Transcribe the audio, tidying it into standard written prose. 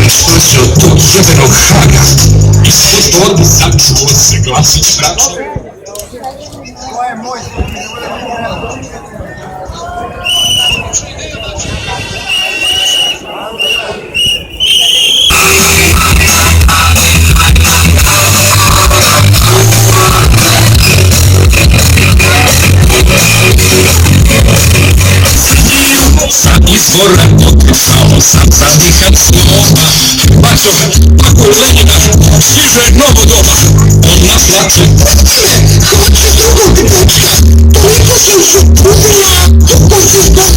Što od tog jebenog Haga i sve to bi začuo se glasić, braćo. To je moj Izvora pokušao sam zadihat slova. Bačo, ako Lenina stiže novo doba, on naplače. Hvaće drugog dečka, toliko sam se pudila, hoćeš da